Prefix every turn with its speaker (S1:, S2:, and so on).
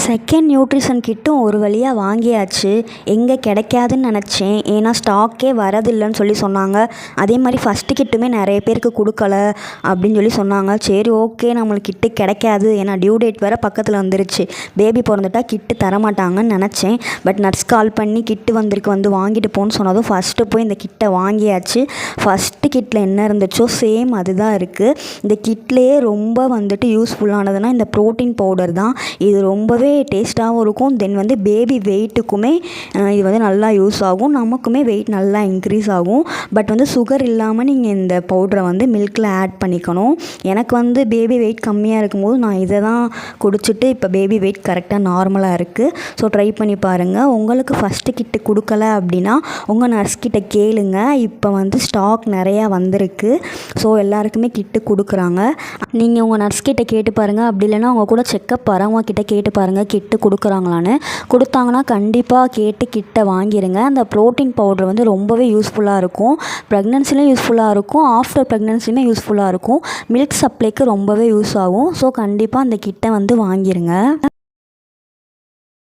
S1: Second nutrition கிட்டும் ஒரு வழியாக வாங்கியாச்சு. எங்கே கிடைக்காதுன்னு நினச்சேன். ஏன்னா ஸ்டாக்கே வரதில்லைன்னு சொல்லி சொன்னாங்க. அதே மாதிரி ஃபஸ்ட்டு கிட்டுமே நிறைய பேருக்கு கொடுக்கல அப்படின்னு சொல்லி சொன்னாங்க. சரி ஓகே, நம்மளுக்கு கிட்டு கிடைக்காது, ஏன்னா டியூ டேட் வேறு பக்கத்தில் வந்துருச்சு, பேபி பிறந்துட்டா கிட்டு தரமாட்டாங்கன்னு நினச்சேன். பட் நர்ஸ் கால் பண்ணி கிட்டு வந்திருக்கு, வந்து வாங்கிட்டு போன்னு சொன்னதும் ஃபஸ்ட்டு போய் இந்த கிட்டை வாங்கியாச்சு. ஃபஸ்ட்டு கிட்டில் என்ன இருந்துச்சோ சேம் அதுதான் இருக்குது. இந்த கிட்லேயே ரொம்ப வந்துட்டு யூஸ்ஃபுல்லானதுன்னா இந்த ப்ரோட்டீன் பவுடர் தான். இது ரொம்பவே டேஸ்ட்டாகவும் இருக்கும். தென் வந்து பேபி வெயிட்டுக்குமே இது வந்து நல்லா யூஸ் ஆகும். நமக்குமே வெயிட் நல்லா இன்க்ரீஸ் ஆகும். பட் வந்து சுகர் இல்லாமல் நீங்கள் இந்த பவுடரை வந்து மில்கில் ஆட் பண்ணிக்கணும். எனக்கு வந்து பேபி வெயிட் கம்மியாக இருக்கும்போது நான் இதை தான் குடிச்சிட்டு இப்போ பேபி வெயிட் கரெக்டாக நார்மலாக இருக்குது. ஸோ ட்ரை பண்ணி பாருங்கள். உங்களுக்கு ஃபஸ்ட்டு கிட்டு கொடுக்கல அப்படின்னா உங்கள் நர்ஸ்கிட்ட கேளுங்க. இப்போ வந்து ஸ்டாக் நிறையா வந்திருக்கு. ஸோ எல்லாருக்குமே கிட்டு கொடுக்குறாங்க. நீங்கள் உங்கள் நர்ஸ்கிட்ட கேட்டு பாருங்கள். அப்படி இல்லைன்னா அவங்க கூட செக்கப் வரவங்க கிட்ட கேட்டு பாருங்கள் கிட்டு கொடுக்குறாங்களான்னு. கொடுத்தாங்கன்னா கண்டிப்பாக கேட்டு கிட்டை வாங்கிடுங்க. அந்த ப்ரோட்டீன் பவுடர் வந்து ரொம்பவே யூஸ்ஃபுல்லாக இருக்கும். ப்ரெக்னன்சிலையும் யூஸ்ஃபுல்லாக இருக்கும், ஆஃப்டர் ப்ரெக்னன்சியுமே யூஸ்ஃபுல்லாக இருக்கும். மில்க் சப்ளைக்கு ரொம்பவே யூஸ் ஆகும். ஸோ கண்டிப்பாக அந்த கிட்டை வந்து வாங்கிடுங்க.